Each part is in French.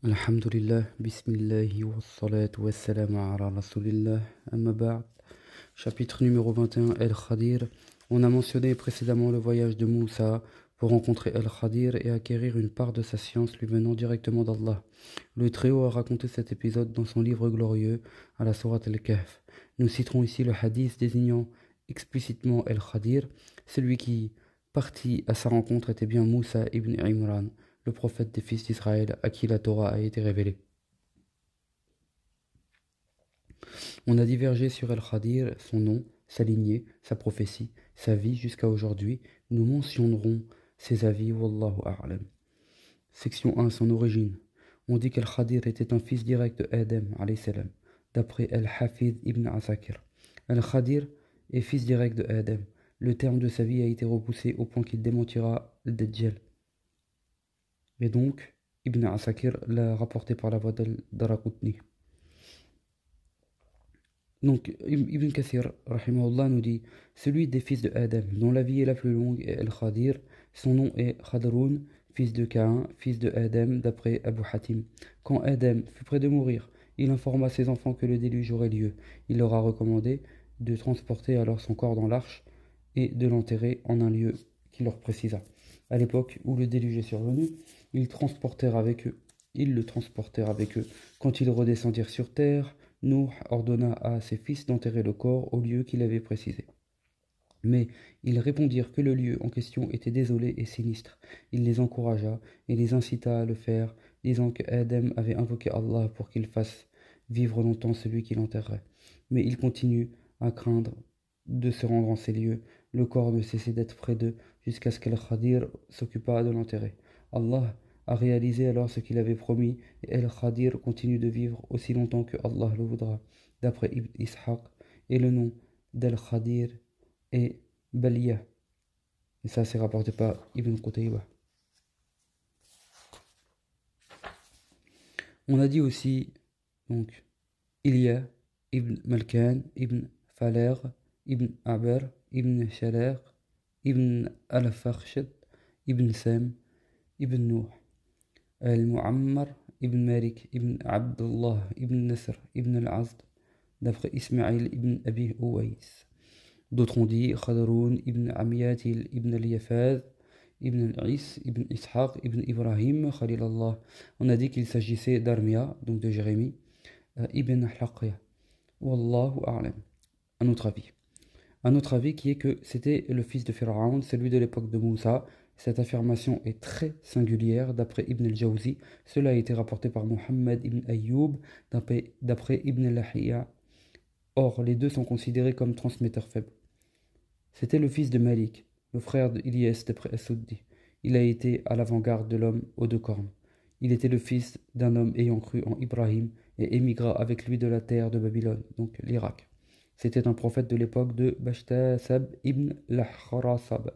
Alhamdulillah, bismillahi wa salatu wa salam ala rasulillah, amma ba'd. Chapitre numéro 21, El-Khadir. On a mentionné précédemment le voyage de Moussa pour rencontrer El-Khadir et acquérir une part de sa science lui venant directement d'Allah. Le Très-Haut a raconté cet épisode dans son livre glorieux, à la sourate Al-Kahf. Nous citerons ici le hadith désignant explicitement El-Khadir. Celui qui partit à sa rencontre était bien Moussa ibn Imran, le prophète des fils d'Israël à qui la Torah a été révélée. On a divergé sur El-Khadir, son nom, sa lignée, sa prophétie, sa vie jusqu'à aujourd'hui. Nous mentionnerons ses avis, Wallahu a'lam. Section 1, son origine. On dit qu'Al-Khadir était un fils direct de Adam, alayhi salam, d'après Al-Hafid ibn Asakir. Al-Khadir est fils direct de Adam. Le terme de sa vie a été repoussé au point qu'il démentira le Dajjal. Et donc, Ibn Asakir l'a rapporté par la voie d'Al-Daraqutni. Donc, Ibn Kathir, rahimahullah, nous dit celui des fils de Adam, dont la vie est la plus longue, est Al-Khadir. Son nom est Khadroun, fils de Caïn, fils de Adam, d'après Abu Hatim. Quand Adam fut près de mourir, il informa ses enfants que le déluge aurait lieu. Il leur a recommandé de transporter alors son corps dans l'arche et de l'enterrer en un lieu qu'il leur précisa. À l'époque où le déluge est survenu, ils le transportèrent avec eux. Quand ils redescendirent sur terre, Nuh ordonna à ses fils d'enterrer le corps au lieu qu'il avait précisé. Mais ils répondirent que le lieu en question était désolé et sinistre. Il les encouragea et les incita à le faire, disant que Adam avait invoqué Allah pour qu'il fasse vivre longtemps celui qui l'enterrerait. Mais ils continuent à craindre de se rendre en ces lieux. Le corps ne cessait d'être près d'eux jusqu'à ce qu'Al-Khadir s'occupât de l'enterrer. Allah a réalisé alors ce qu'il avait promis et Al-Khadir continue de vivre aussi longtemps que Allah le voudra. D'après Ibn Ishaq, et le nom d'Al-Khadir est Balia. Et ça c'est rapporté par Ibn Qutayba. On a dit aussi, donc, Ilya, Ibn Malkan, Ibn Faler, Ibn Aber, Ibn Shaler, Ibn Al-Fakhshad, Ibn Sam, Ibn Nuh, Al-Mu'ammar, Ibn Malik, Ibn Abdullah, Ibn Nasr, Ibn Al-Azd, d'après Ismaïl ibn Abi Ouais. D'autres ont dit Khadroun ibn Amiyatil ibn al-Yafaz, ibn al-Is, ibn Ishaq, ibn Ibrahim, Khalilallah. On a dit qu'il s'agissait d'Armia, donc de Jérémie, ibn Haqya. Wallahu a'lam. Un autre avis. Un autre avis qui est que c'était le fils de Pharaon, celui de l'époque de Moussa. Cette affirmation est très singulière d'après Ibn al-Jawzi. Cela a été rapporté par Mohammed ibn Ayyub d'après Ibn al-Lahiya. Or, les deux sont considérés comme transmetteurs faibles. C'était le fils de Malik, le frère d'Ilyas d'après As-Suddi. Il a été à l'avant-garde de l'homme aux deux cornes. Il était le fils d'un homme ayant cru en Ibrahim et émigra avec lui de la terre de Babylone, donc l'Irak. C'était un prophète de l'époque de Bashtasab ibn Lahrasab.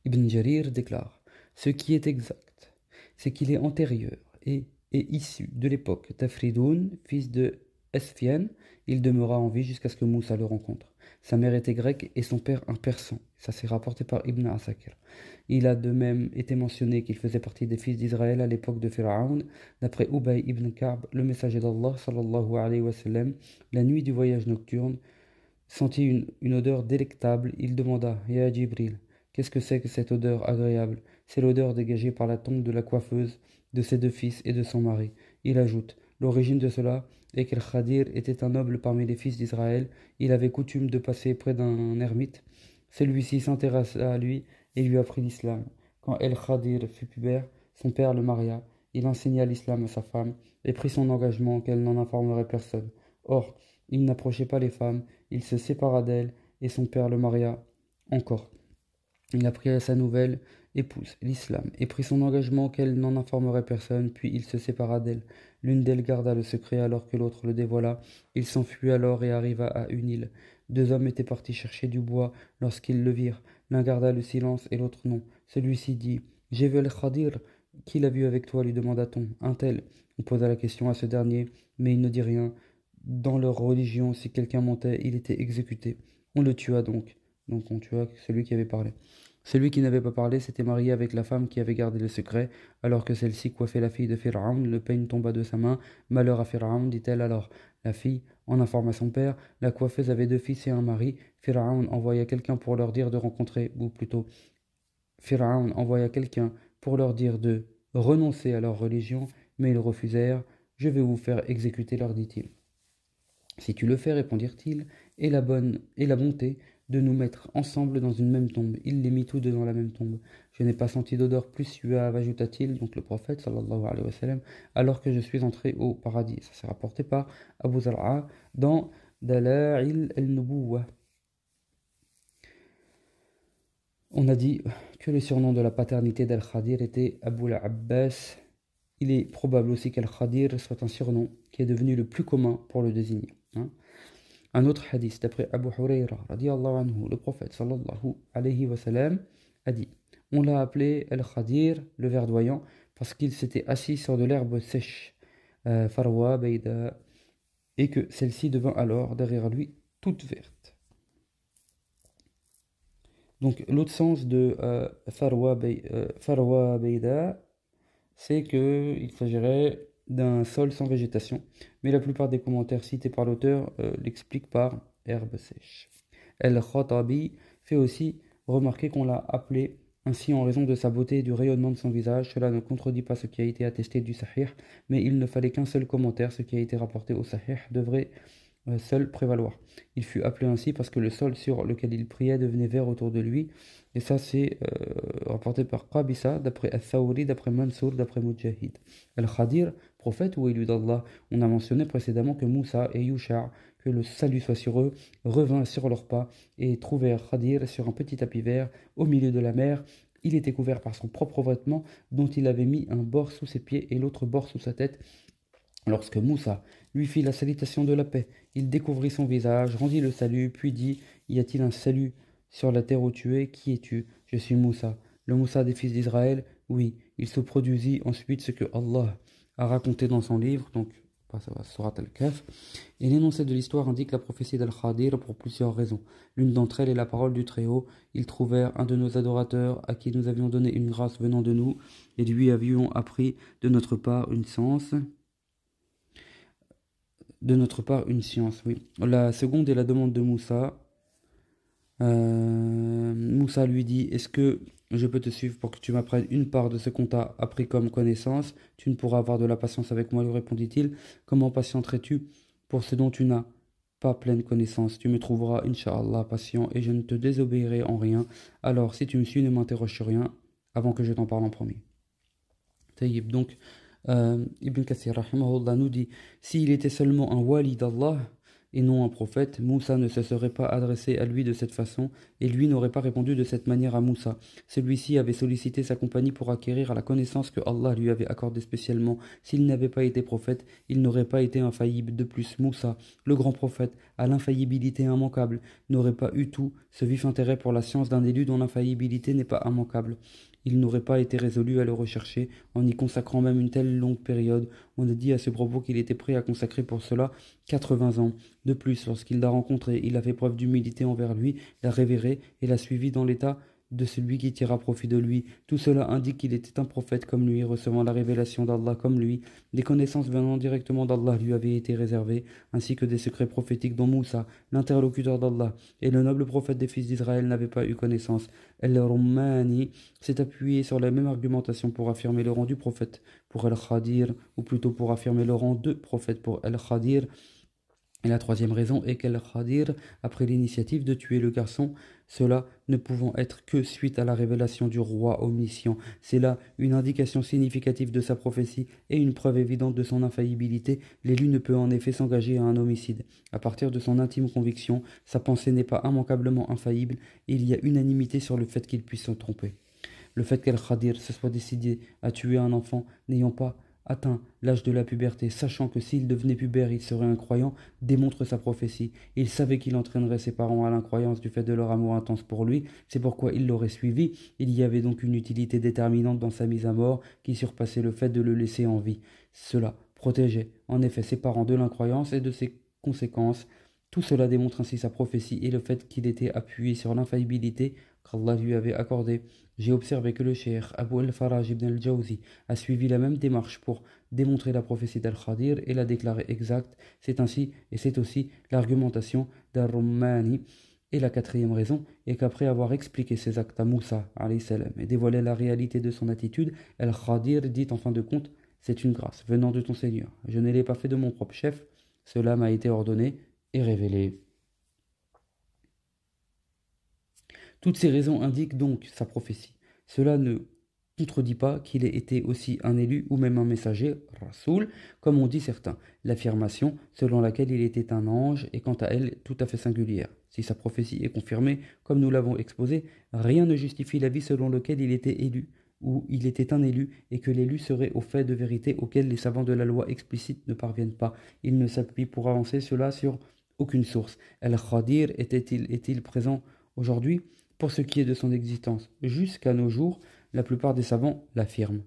Ibn Jarir déclare ce qui est exact, c'est qu'il est antérieur et est issu de l'époque d'Afridoun, fils de Esfian. Il demeura en vie jusqu'à ce que Moussa le rencontre. Sa mère était grecque et son père un persan. Ça s'est rapporté par Ibn Asakir. Il a de même été mentionné qu'il faisait partie des fils d'Israël à l'époque de Pharaon. D'après Ubay ibn Ka'b, le messager d'Allah, sallallahu alayhi wa sallam, la nuit du voyage nocturne, sentit une odeur délectable. Il demanda « Ya Jibril, qu'est-ce que c'est que cette odeur agréable ?» C'est l'odeur dégagée par la tombe de la coiffeuse, de ses deux fils et de son mari. Il ajoute « L'origine de cela est qu'Al-Khadir était un noble parmi les fils d'Israël. Il avait coutume de passer près d'un ermite. Celui-ci s'intéressa à lui et lui apprit l'islam. Quand Al-Khadir fut pubère, son père le maria. Il enseigna l'islam à sa femme et prit son engagement qu'elle n'en informerait personne. Or, il n'approchait pas les femmes, il se sépara d'elles et son père le maria encore. Il apprit à sa nouvelle épouse l'islam et prit son engagement qu'elle n'en informerait personne, puis il se sépara d'elle. L'une d'elles garda le secret alors que l'autre le dévoila. Il s'enfuit alors et arriva à une île. Deux hommes étaient partis chercher du bois lorsqu'ils le virent. L'un garda le silence et l'autre non. Celui-ci dit « J'ai vu Al-Khadir. Qui l'a vu avec toi ?» lui demanda-t-on. Un tel. On posa la question à ce dernier, mais il ne dit rien. Dans leur religion, si quelqu'un mentait, il était exécuté. On le tua donc. Donc on tua celui qui avait parlé. Celui qui n'avait pas parlé s'était marié avec la femme qui avait gardé le secret, alors que celle-ci coiffait la fille de Pharaon, le peigne tomba de sa main. Malheur à Pharaon, dit-elle alors. La fille en informa son père. La coiffeuse avait 2 fils et un mari. Pharaon envoya quelqu'un pour leur dire de rencontrer, ou plutôt, Pharaon envoya quelqu'un pour leur dire de renoncer à leur religion, mais ils refusèrent. Je vais vous faire exécuter, leur dit-il. Si tu le fais, répondirent-ils, et la bonté de nous mettre ensemble dans une même tombe. Il les mit tous deux dans la même tombe. Je n'ai pas senti d'odeur plus suave, ajouta-t-il, donc le prophète, sallallahu alayhi wa sallam, alors que je suis entré au paradis. Ça s'est rapporté par Abu Zar'a dans Dala'il al-Nubuwah. On a dit que le surnom de la paternité d'Al-Khadir était Abu al-Abbas. Il est probable aussi qu'Al-Khadir soit un surnom qui est devenu le plus commun pour le désigner. Un autre hadith d'après Abu Hurayra, radiallahu anhu, le prophète sallallahu alayhi wa sallam, a dit: on l'a appelé Al-Khadir, le verdoyant, parce qu'il s'était assis sur de l'herbe sèche, Farwa Bayda, et que celle-ci devint alors derrière lui toute verte. Donc l'autre sens de Farwa Bayda, c'est qu'il s'agirait d'un sol sans végétation, mais la plupart des commentaires cités par l'auteur l'expliquent par herbe sèche. Al-Khattabi fait aussi remarquer qu'on l'a appelé ainsi en raison de sa beauté et du rayonnement de son visage. Cela ne contredit pas ce qui a été attesté du Sahih, mais il ne fallait qu'un seul commentaire. Ce qui a été rapporté au Sahih devrait seul prévaloir. Il fut appelé ainsi parce que le sol sur lequel il priait devenait vert autour de lui, et ça c'est rapporté par Qabisa, d'après Al-Thawri, d'après Mansour, d'après Mujahid. Al-Khadir, prophète ou élu d'Allah, on a mentionné précédemment que Moussa et Yusha, que le salut soit sur eux, revinrent sur leurs pas et trouvèrent Khadir sur un petit tapis vert au milieu de la mer. Il était couvert par son propre vêtement dont il avait mis un bord sous ses pieds et l'autre bord sous sa tête. Lorsque Moussa lui fit la salutation de la paix, il découvrit son visage, rendit le salut, puis dit: y a-t-il un salut sur la terre où tu es? Qui es-tu? Je suis Moussa, le Moussa des fils d'Israël. Oui, il se produisit ensuite ce que Allah a raconté dans son livre, donc Surat al-Kahf, et l'énoncé de l'histoire indique la prophétie d'Al-Khadir pour plusieurs raisons. L'une d'entre elles est la parole du Très-Haut. Ils trouvèrent un de nos adorateurs à qui nous avions donné une grâce venant de nous, et lui avions appris de notre part une science. Oui. La seconde est la demande de Moussa. Moussa lui dit: est-ce que je peux te suivre pour que tu m'apprennes une part de ce qu'on t'a appris comme connaissance? Tu ne pourras avoir de la patience avec moi, lui répondit-il. Comment patienterais-tu pour ce dont tu n'as pas pleine connaissance? Tu me trouveras, Inch'Allah, patient, et je ne te désobéirai en rien. Alors, si tu me suis, ne m'interroge sur rien avant que je t'en parle en premier. Taïb, donc Ibn Kathir rahimahullah nous dit: s'il était seulement un wali d'Allah et non un prophète, Moussa ne se serait pas adressé à lui de cette façon, et lui n'aurait pas répondu de cette manière à Moussa. Celui-ci avait sollicité sa compagnie pour acquérir la connaissance que Allah lui avait accordée spécialement. S'il n'avait pas été prophète, il n'aurait pas été infaillible. De plus, Moussa, le grand prophète, à l'infaillibilité immanquable, n'aurait pas eu tout ce vif intérêt pour la science d'un élu dont l'infaillibilité n'est pas immanquable. Il n'aurait pas été résolu à le rechercher, en y consacrant même une telle longue période. On a dit à ce propos qu'il était prêt à consacrer pour cela 80 ans. De plus, lorsqu'il l'a rencontré, il a fait preuve d'humilité envers lui, l'a révéré et l'a suivi dans l'état de celui qui tira profit de lui. Tout cela indique qu'il était un prophète comme lui, recevant la révélation d'Allah comme lui. Des connaissances venant directement d'Allah lui avaient été réservées, ainsi que des secrets prophétiques dont Moussa, l'interlocuteur d'Allah, et le noble prophète des fils d'Israël n'avaient pas eu connaissance. El-Rumani s'est appuyé sur la même argumentation pour affirmer le rang du prophète pour Al-Khadir, ou plutôt pour affirmer le rang de prophète pour Al-Khadir. Et la troisième raison est qu'Al-Khadir a pris l'initiative de tuer le garçon, cela ne pouvant être que suite à la révélation du roi omniscient. C'est là une indication significative de sa prophétie et une preuve évidente de son infaillibilité. L'élu ne peut en effet s'engager à un homicide. À partir de son intime conviction, sa pensée n'est pas immanquablement infaillible, et il y a unanimité sur le fait qu'il puisse se tromper. Le fait qu'Al-Khadir se soit décidé à tuer un enfant n'ayant pas atteint l'âge de la puberté, sachant que s'il devenait pubère, il serait incroyant, démontre sa prophétie. Il savait qu'il entraînerait ses parents à l'incroyance du fait de leur amour intense pour lui, c'est pourquoi il l'aurait suivi. Il y avait donc une utilité déterminante dans sa mise à mort qui surpassait le fait de le laisser en vie. Cela protégeait en effet ses parents de l'incroyance et de ses conséquences Tout cela démontre ainsi sa prophétie et le fait qu'il était appuyé sur l'infaillibilité qu'Allah lui avait accordée. J'ai observé que le cheikh Abu al-Faraj ibn al-Jawzi a suivi la même démarche pour démontrer la prophétie d'Al-Khadir et la déclarer exacte. C'est ainsi, et c'est aussi l'argumentation d'Ar-Rummani. Et la quatrième raison est qu'après avoir expliqué ses actes à Moussa alayhi salam, et dévoilé la réalité de son attitude, Al-Khadir dit en fin de compte: c'est une grâce venant de ton Seigneur. Je ne l'ai pas fait de mon propre chef, cela m'a été ordonné et révélé. Toutes ces raisons indiquent donc sa prophétie. Cela ne contredit pas qu'il ait été aussi un élu ou même un messager, Rasoul, comme ont dit certains. L'affirmation selon laquelle il était un ange est quant à elle tout à fait singulière. Si sa prophétie est confirmée, comme nous l'avons exposé, rien ne justifie l'avis selon lequel il était élu, ou il était un élu, et que l'élu serait au fait de vérité auquel les savants de la loi explicite ne parviennent pas. Il ne s'appuie pour avancer cela sur aucune source. Al-Khadir est-il présent aujourd'hui? Pour ce qui est de son existence, jusqu'à nos jours, la plupart des savants l'affirment.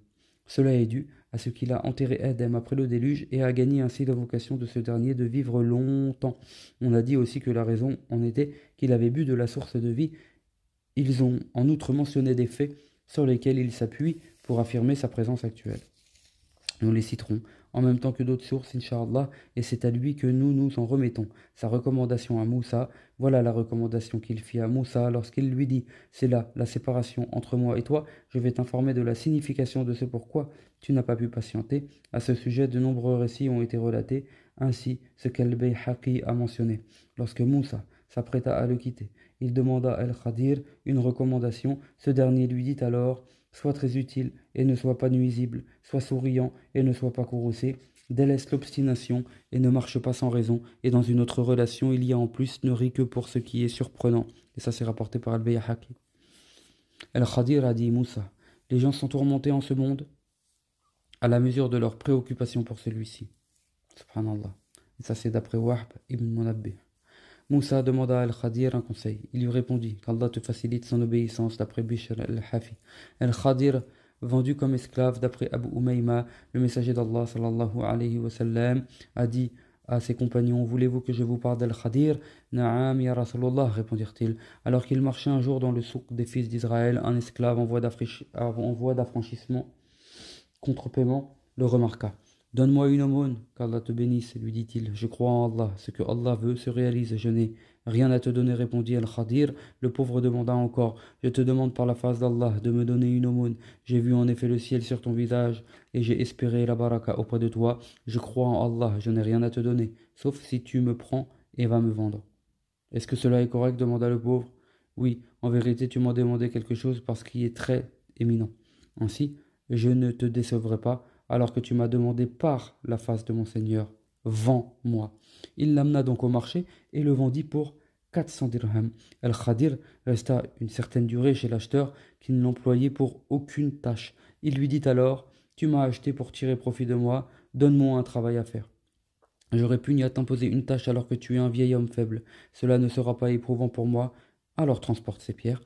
Cela est dû à ce qu'il a enterré Adam après le déluge et a gagné ainsi la vocation de ce dernier de vivre longtemps. On a dit aussi que la raison en était qu'il avait bu de la source de vie. Ils ont en outre mentionné des faits sur lesquels il s'appuie pour affirmer sa présence actuelle. Nous les citerons en même temps que d'autres sources, Inch'Allah, et c'est à lui que nous nous en remettons. Sa recommandation à Moussa, voilà la recommandation qu'il fit à Moussa lorsqu'il lui dit: c'est là la séparation entre moi et toi, je vais t'informer de la signification de ce pourquoi tu n'as pas pu patienter. À ce sujet, de nombreux récits ont été relatés, ainsi ce qu'Al-Bayhaqi a mentionné. Lorsque Moussa s'apprêta à le quitter, il demanda à Al-Khadir une recommandation. Ce dernier lui dit alors: sois très utile et ne sois pas nuisible, sois souriant et ne sois pas courroucé, délaisse l'obstination et ne marche pas sans raison, et dans une autre relation il y a en plus ne rit que pour ce qui est surprenant. Et ça c'est rapporté par Al-Bayhaqi. Al-Khadir a dit: Moussa, les gens sont tourmentés en ce monde à la mesure de leur préoccupation pour celui-ci. Subhanallah. Et ça c'est d'après Wahb ibn Munabbih. Moussa demanda à Al-Khadir un conseil. Il lui répondit qu'Allah te facilite son obéissance d'après Bishr al-Hafi. Al-Khadir, vendu comme esclave d'après Abu Umayma, le messager d'Allah sallallahu alayhi wa sallam, a dit à ses compagnons: voulez-vous que je vous parle d'Al-Khadir? Na'am ya Rasulallah, répondirent-ils. Alors qu'il marchait un jour dans le souk des fils d'Israël, un esclave en voie d'affranchissement contre paiement le remarqua. Donne-moi une aumône, qu'Allah te bénisse, lui dit-il. Je crois en Allah, ce que Allah veut se réalise. Je n'ai rien à te donner, répondit Al-Khadir. Le pauvre demanda encore: je te demande par la face d'Allah de me donner une aumône. J'ai vu en effet le ciel sur ton visage et j'ai espéré la baraka auprès de toi. Je crois en Allah, je n'ai rien à te donner, sauf si tu me prends et vas me vendre. Est-ce que cela est correct? Demanda le pauvre. Oui, en vérité, tu m'as demandé quelque chose parce qu'il est très éminent. Ainsi, je ne te décevrai pas, alors que tu m'as demandé par la face de mon Seigneur: vends-moi. Il l'amena donc au marché et le vendit pour 400 dirhams. Al-Khadir resta une certaine durée chez l'acheteur qui ne l'employait pour aucune tâche. Il lui dit alors: tu m'as acheté pour tirer profit de moi, donne-moi un travail à faire. J'aurais pu à t'imposer une tâche alors que tu es un vieil homme faible. Cela ne sera pas éprouvant pour moi, alors transporte ces pierres.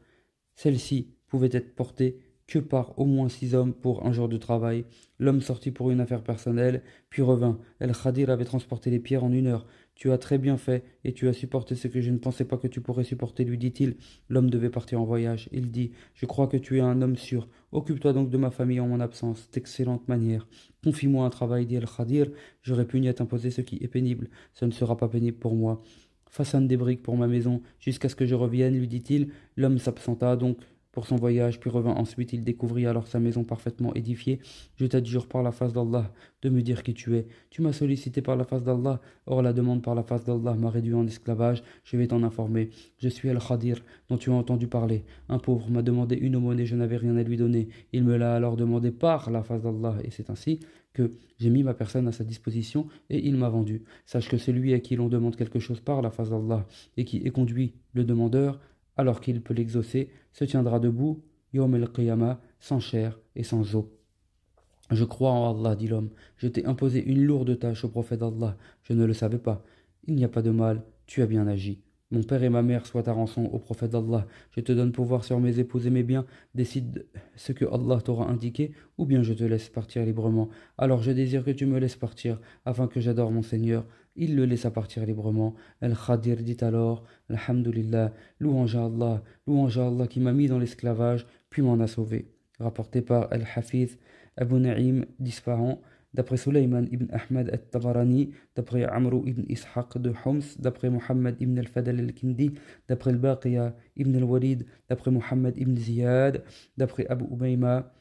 Celles-ci pouvaient être portées que par au moins 6 hommes pour un jour de travail. L'homme sortit pour une affaire personnelle, puis revint. El-Khadir avait transporté les pierres en 1 heure. Tu as très bien fait, et tu as supporté ce que je ne pensais pas que tu pourrais supporter, lui dit-il. L'homme devait partir en voyage. Il dit: je crois que tu es un homme sûr. Occupe-toi donc de ma famille en mon absence. D'excellente manière. Confie-moi un travail, dit El-Khadir. J'aurais pu à t'imposer ce qui est pénible. Ce ne sera pas pénible pour moi. Façonne des briques pour ma maison, jusqu'à ce que je revienne, lui dit-il. L'homme s'absenta donc pour son voyage, puis revint ensuite. Il découvrit alors sa maison parfaitement édifiée. Je t'adjure par la face d'Allah de me dire qui tu es. Tu m'as sollicité par la face d'Allah, or la demande par la face d'Allah m'a réduit en esclavage. Je vais t'en informer. Je suis Al-Khadir, dont tu as entendu parler. Un pauvre m'a demandé une aumône et je n'avais rien à lui donner. Il me l'a alors demandé par la face d'Allah, et c'est ainsi que j'ai mis ma personne à sa disposition et il m'a vendu. Sache que celui à qui l'on demande quelque chose par la face d'Allah et qui éconduit le demandeur alors qu'il peut l'exaucer, se tiendra debout, Yom el-Qiyamah, sans chair et sans eau. Je crois en Allah, dit l'homme. Je t'ai imposé une lourde tâche au prophète d'Allah. Je ne le savais pas. Il n'y a pas de mal, tu as bien agi. Mon père et ma mère soient ta rançon au prophète d'Allah. Je te donne pouvoir sur mes épouses et mes biens. Décide ce que Allah t'aura indiqué, ou bien je te laisse partir librement. Alors je désire que tu me laisses partir, afin que j'adore mon Seigneur. Il le laissa partir librement. Al-Khadir dit alors, Alhamdulillah, louange à Allah qui m'a mis dans l'esclavage, puis m'en a sauvé. Rapporté par Al-Hafiz Abu Na'im d'Isfahan, d'après Sulaiman ibn Ahmad al-Tabarani, d'après Amr ibn Ishaq de Homs, d'après Muhammad ibn al-Fadl al-Kindi, d'après al-Baqiya ibn al-Walid, d'après Muhammad ibn Ziyad, d'après Abu Ubayma.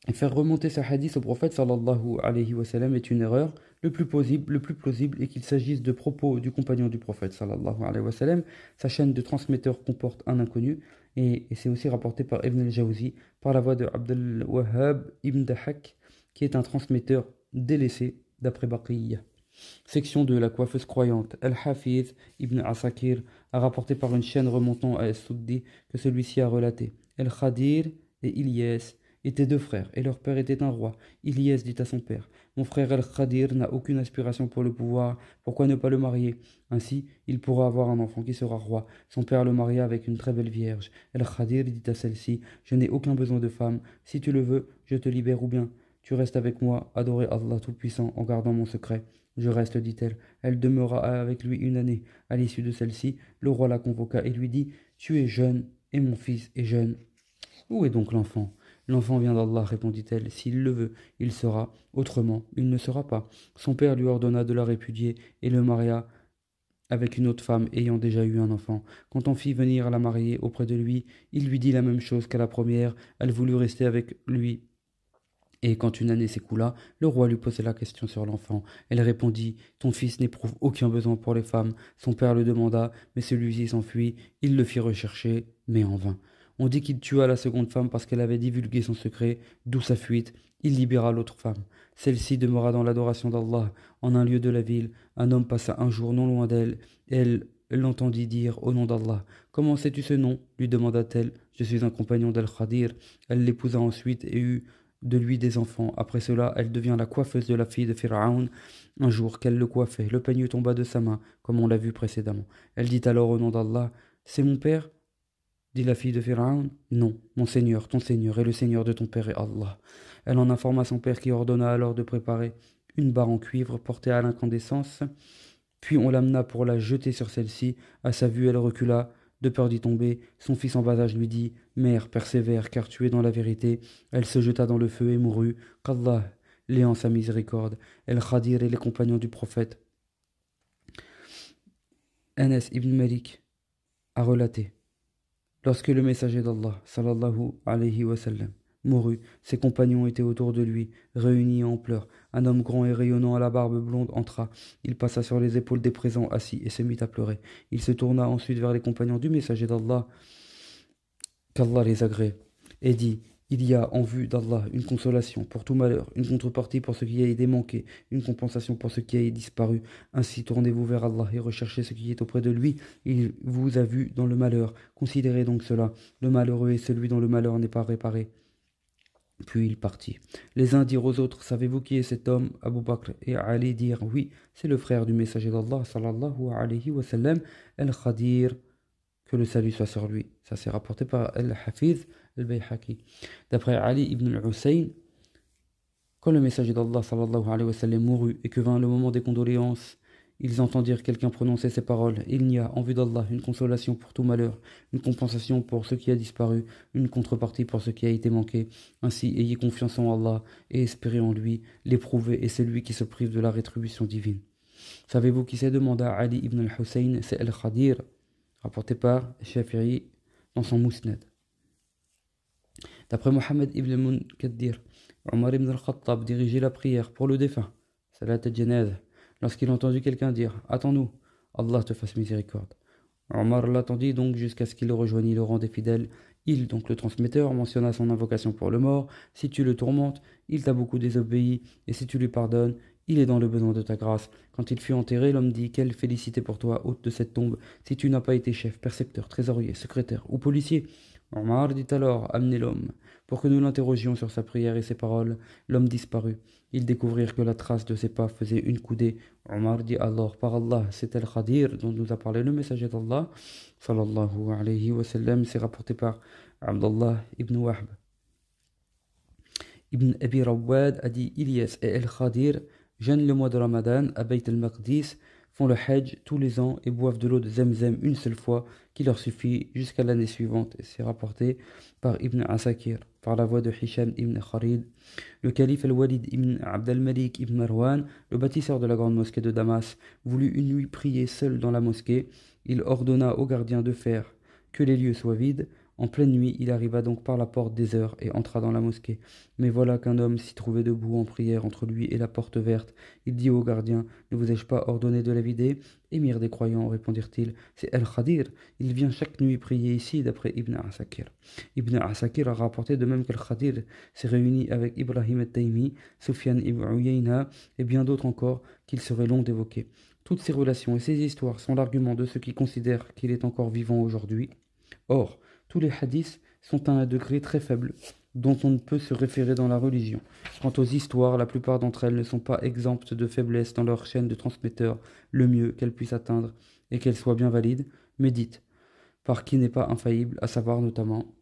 Et faire remonter ce hadith au prophète sallallahu alayhi wa sallam est une erreur. Le plus plausible est qu'il s'agisse de propos du compagnon du prophète sallallahu alayhi wa sallam. Sa chaîne de transmetteurs comporte un inconnu, et c'est aussi rapporté par Ibn al-Jawzi par la voix de Abdel Wahhab ibn Dahak, qui est un transmetteur délaissé d'après Baqiyya. Section de la coiffeuse croyante. Al-Hafiz ibn Asakir a rapporté par une chaîne remontant à As-Suddi que celui-ci a relaté. Al-Khadir et Ilyas étaient deux frères, et leur père était un roi. Ilyas dit à son père, mon frère Al-Khadir n'a aucune aspiration pour le pouvoir, pourquoi ne pas le marier? Ainsi, il pourra avoir un enfant qui sera roi. Son père le maria avec une très belle vierge. Al-Khadir dit à celle-ci, je n'ai aucun besoin de femme, si tu le veux, je te libère, ou bien tu restes avec moi, adorer Allah Tout-Puissant en gardant mon secret. Je reste, dit-elle. Elle demeura avec lui une année. À l'issue de celle-ci, le roi la convoqua et lui dit, tu es jeune, et mon fils est jeune. Où est donc l'enfant? L'enfant vient d'Allah, répondit-elle. S'il le veut, il sera. Autrement, il ne sera pas. Son père lui ordonna de la répudier et le maria avec une autre femme ayant déjà eu un enfant. Quand on fit venir la marier auprès de lui, il lui dit la même chose qu'à la première. Elle voulut rester avec lui. Et quand une année s'écoula, le roi lui posait la question sur l'enfant. Elle répondit, ton fils n'éprouve aucun besoin pour les femmes. Son père le demanda, mais celui-ci s'enfuit. Il le fit rechercher, mais en vain. On dit qu'il tua la seconde femme parce qu'elle avait divulgué son secret, d'où sa fuite. Il libéra l'autre femme. Celle-ci demeura dans l'adoration d'Allah. En un lieu de la ville, un homme passa un jour non loin d'elle. Elle l'entendit dire au nom d'Allah. Comment sais-tu ce nom? Lui demanda-t-elle. Je suis un compagnon d'Al-Khadir. Elle l'épousa ensuite et eut de lui des enfants. Après cela, elle devient la coiffeuse de la fille de Pharaon. Un jour qu'elle le coiffait, le peigne tomba de sa main, comme on l'a vu précédemment. Elle dit alors au nom d'Allah, c'est mon père? Dit la fille de Pharaon. Non, mon Seigneur, ton Seigneur, et le Seigneur de ton père est Allah. Elle en informa son père qui ordonna alors de préparer une barre en cuivre portée à l'incandescence. Puis on l'amena pour la jeter sur celle-ci. À sa vue, elle recula, de peur d'y tomber. Son fils en bas âge lui dit, mère, persévère, car tu es dans la vérité. Elle se jeta dans le feu et mourut. Qu'Allah l'ait en sa miséricorde. El-Khadir et les compagnons du prophète. Anas ibn Malik a relaté. Lorsque le messager d'Allah, sallallahu alayhi wa sallam, mourut, ses compagnons étaient autour de lui, réunis en pleurs. Un homme grand et rayonnant à la barbe blonde entra. Il passa sur les épaules des présents assis et se mit à pleurer. Il se tourna ensuite vers les compagnons du messager d'Allah, qu'Allah les agrée, et dit, il y a en vue d'Allah une consolation pour tout malheur, une contrepartie pour ce qui a été manqué, une compensation pour ce qui a disparu. Ainsi tournez-vous vers Allah et recherchez ce qui est auprès de lui. Il vous a vu dans le malheur. Considérez donc cela. Le malheureux est celui dont le malheur n'est pas réparé. Puis il partit. Les uns dirent aux autres, savez-vous qui est cet homme? Abu Bakr et Ali dirent, oui, c'est le frère du messager d'Allah, sallallahu alayhi wa sallam, Al-Khadir, que le salut soit sur lui. Ça c'est rapporté par Al-Hafiz Al-Bayhaqi. D'après Ali ibn al-Hussein, quand le messager d'Allah sallallahu alayhi wa sallam mourut et que vint le moment des condoléances, ils entendirent quelqu'un prononcer ces paroles. Il n'y a, en vue d'Allah, une consolation pour tout malheur, une compensation pour ce qui a disparu, une contrepartie pour ce qui a été manqué. Ainsi, ayez confiance en Allah et espérez en lui. L'éprouvé est celui qui se prive de la rétribution divine. Savez-vous qui c'est? Demanda Ali ibn al-Hussein. C'est Al-Khadir, rapporté par Shafi'i dans son Musnad. D'après Mohammed ibn al-Munkaddir, Omar ibn al-Khattab dirigeait la prière pour le défunt, Salat al-Janaz, lorsqu'il entendit quelqu'un dire « Attends-nous, Allah te fasse miséricorde ». Omar l'attendit donc jusqu'à ce qu'il rejoignît le rang des fidèles. Il, donc le transmetteur, mentionna son invocation pour le mort. Si tu le tourmentes, il t'a beaucoup désobéi, et si tu lui pardonnes, il est dans le besoin de ta grâce. Quand il fut enterré, l'homme dit « Quelle félicité pour toi, hôte de cette tombe, si tu n'as pas été chef, percepteur, trésorier, secrétaire ou policier ». Omar dit alors, amenez l'homme, pour que nous l'interrogions sur sa prière et ses paroles. L'homme disparut. Ils découvrirent que la trace de ses pas faisait une coudée. Omar dit alors, par Allah, c'est Al-Khadir dont nous a parlé le messager d'Allah, sallallahu alayhi wa sallam, c'est rapporté par Abdullah ibn Wahb. Ibn Abi Rawad a dit, Ilyas et Al-Khadir jeûnent le mois de Ramadan à Bayt al-Maqdis, font le Hajj tous les ans et boivent de l'eau de Zemzem une seule fois, qui leur suffit jusqu'à l'année suivante. Et c'est rapporté par Ibn Asakir, par la voix de Hisham ibn Khalid. Le calife al-Walid ibn Abd al-Malik ibn Marwan, le bâtisseur de la grande mosquée de Damas, voulut une nuit prier seul dans la mosquée. Il ordonna aux gardiens de faire que les lieux soient vides. En pleine nuit, il arriva donc par la porte des heures et entra dans la mosquée. Mais voilà qu'un homme s'y trouvait debout en prière entre lui et la porte verte. Il dit aux gardiens, ne vous ai-je pas ordonné de la vider? Émir des croyants, répondirent-ils, c'est Al-Khadir. Il vient chaque nuit prier ici, d'après Ibn Asakir. Ibn Asakir a rapporté de même qu'Al-Khadir s'est réuni avec Ibrahim al-Taymi, Sufyan ibn Uyayna et bien d'autres encore qu'il serait long d'évoquer. Toutes ces relations et ces histoires sont l'argument de ceux qui considèrent qu'il est encore vivant aujourd'hui. Or, tous les hadiths sont à un degré très faible, dont on ne peut se référer dans la religion. Quant aux histoires, la plupart d'entre elles ne sont pas exemptes de faiblesse dans leur chaîne de transmetteurs, le mieux qu'elles puissent atteindre et qu'elles soient bien valides, mais dites, par qui n'est pas infaillible, à savoir notamment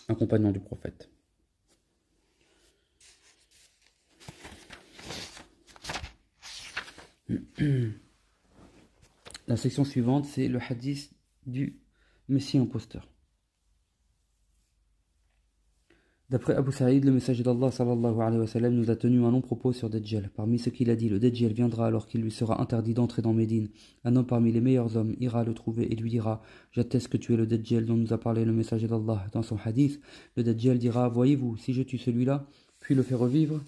un compagnon du prophète. La section suivante, c'est le hadith du Messie imposteur. D'après Abu Saïd, le messager d'Allah sallallahu alayhi wa sallam nous a tenu un long propos sur Dajjal. Parmi ce qu'il a dit, le Dajjal viendra alors qu'il lui sera interdit d'entrer dans Médine. Un homme parmi les meilleurs hommes ira le trouver et lui dira « J'atteste que tu es le Dajjal dont nous a parlé le messager d'Allah. » Dans son hadith, le Dajjal dira « Voyez-vous, si je tue celui-là, puis le fais revivre,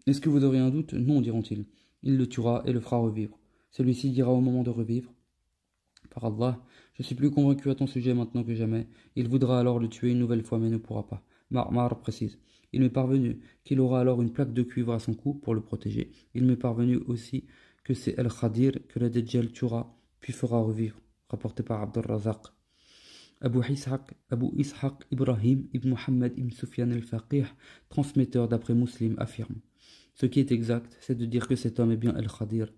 Est-ce que vous aurez un doute? Non, diront-ils. Il le tuera et le fera revivre. Celui-ci dira au moment de revivre « Par Allah, je suis plus convaincu à ton sujet maintenant que jamais. » Il voudra alors le tuer une nouvelle fois mais ne pourra pas. Ma'mar précise. Il m'est parvenu qu'il aura alors une plaque de cuivre à son cou pour le protéger. Il m'est parvenu aussi que c'est Al-Khadir que le Dajjal tuera puis fera revivre. Rapporté par Abd al-Razaq. Abu Ishaq Ibrahim ibn Muhammad ibn Sufyan al-Faqih, transmetteur d'après Muslim, affirme. Ce qui est exact, c'est de dire que cet homme est bien Al-Khadir.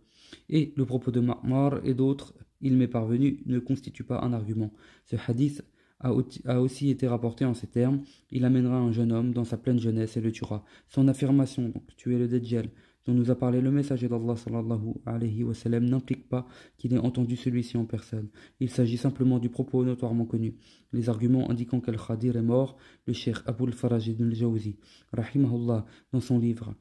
Et le propos de Ma'mar et d'autres, il m'est parvenu, ne constitue pas un argument. Ce hadith a aussi été rapporté en ces termes. Il amènera un jeune homme dans sa pleine jeunesse et le tuera. Son affirmation, donc tuer le Dajjal, dont nous a parlé le messager d'Allah sallallahu alayhi wa sallam, n'implique pas qu'il ait entendu celui-ci en personne. Il s'agit simplement du propos notoirement connu. Les arguments indiquant qu'Al-Khadir est mort, le cheikh Abu al-Faraj ibn al-Jawzi, rahimahullah, dans son livre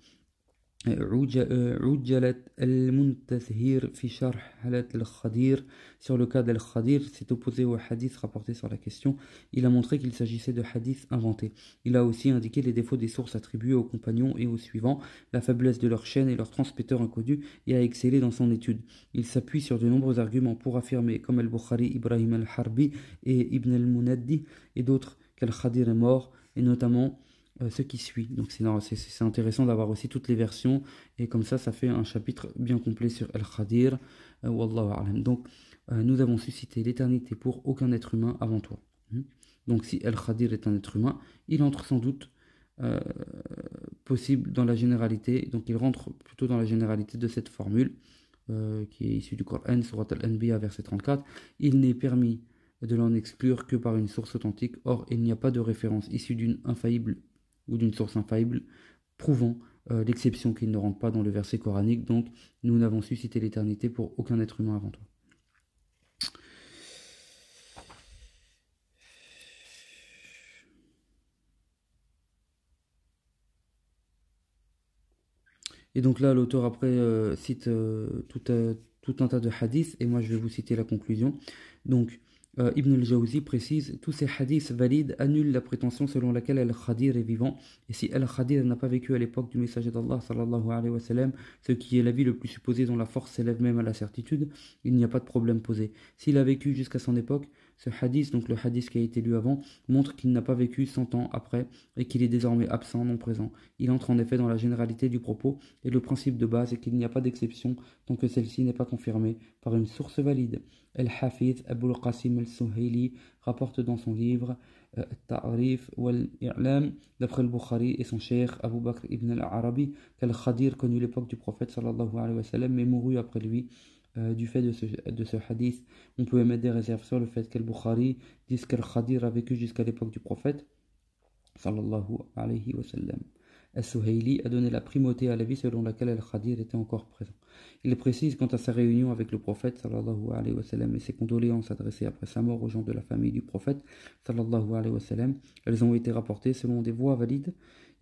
Ujjalat al-Muntazhir fi Sharh Halat al-Khadir, sur le cas d'Al-Khadir, s'est opposé au hadith rapporté sur la question. Il a montré qu'il s'agissait de hadiths inventés. Il a aussi indiqué les défauts des sources attribuées aux compagnons et aux suivants, la faiblesse de leur chaîne et leurs transmetteurs inconnus, et a excellé dans son étude. Il s'appuie sur de nombreux arguments pour affirmer, comme Al-Bukhari, Ibrahim al-Harbi et Ibn al-Munaddi et d'autres, qu'Al-Khadir est mort, et notamment ce qui suit. Donc c'est intéressant d'avoir aussi toutes les versions, et comme ça fait un chapitre bien complet sur Al-Khadir. Wallahu a'lam. Donc nous avons suscité l'éternité pour aucun être humain avant toi. Donc si Al-Khadir est un être humain, il entre sans doute possible dans la généralité, donc il rentre plutôt dans la généralité de cette formule qui est issue du Coran, Surat Al-Anbiya, verset 34. Il n'est permis de l'en exclure que par une source authentique. Or, il n'y a pas de référence issue d'une infaillible ou d'une source infaillible prouvant l'exception qu'il ne rentre pas dans le verset coranique. Donc, nous n'avons suscité l'éternité pour aucun être humain avant toi. Et donc là, l'auteur après cite tout un tas de hadiths, et moi je vais vous citer la conclusion. Donc, Ibn al-Jawzi précise, tous ces hadiths valides annulent la prétention selon laquelle Al-Khadir est vivant, et si Al-Khadir n'a pas vécu à l'époque du messager d'Allah sallallahu alayhi wa sallam, ce qui est l'avis le plus supposé dont la force s'élève même à la certitude, il n'y a pas de problème posé. S'il a vécu jusqu'à son époque, Ce hadith, donc le hadith qui a été lu avant, montre qu'il n'a pas vécu 100 ans après et qu'il est désormais absent, non présent. Il entre en effet dans la généralité du propos et le principe de base est qu'il n'y a pas d'exception tant que celle-ci n'est pas confirmée par une source valide. Al-Hafiz Abul Qasim al-Suhayli rapporte dans son livre Ta'rif wal-I'lam, d'après le Bukhari et son cheikh Abu Bakr ibn al-Arabi, qu'Al-Khadir connut l'époque du prophète sallallahu alayhi wa sallam mais mourut après lui. Du fait de ce hadith, on peut émettre des réserves sur le fait qu'Al-Bukhari dise qu'Al-Khadir a vécu jusqu'à l'époque du prophète sallallahu alayhi wa sallam. As-Suhayli a donné la primauté à la vie selon laquelle Al-Khadir était encore présent. Il précise quant à sa réunion avec le prophète sallallahu alayhi wa sallam et ses condoléances adressées après sa mort aux gens de la famille du prophète sallallahu alayhi wa sallam. Elles ont été rapportées selon des voies valides.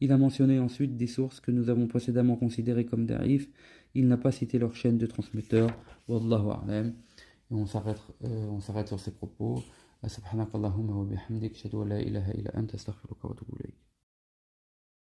Il a mentionné ensuite des sources que nous avons précédemment considérées comme da'if. Il n'a pas cité leur chaîne de transmetteurs. Wallahu a'lam. Et on s'arrête sur ces propos. Subhanakallahumma wa bihamdik, ashhadu an la ilaha illa anta, astaghfiruka wa atubu ilayk.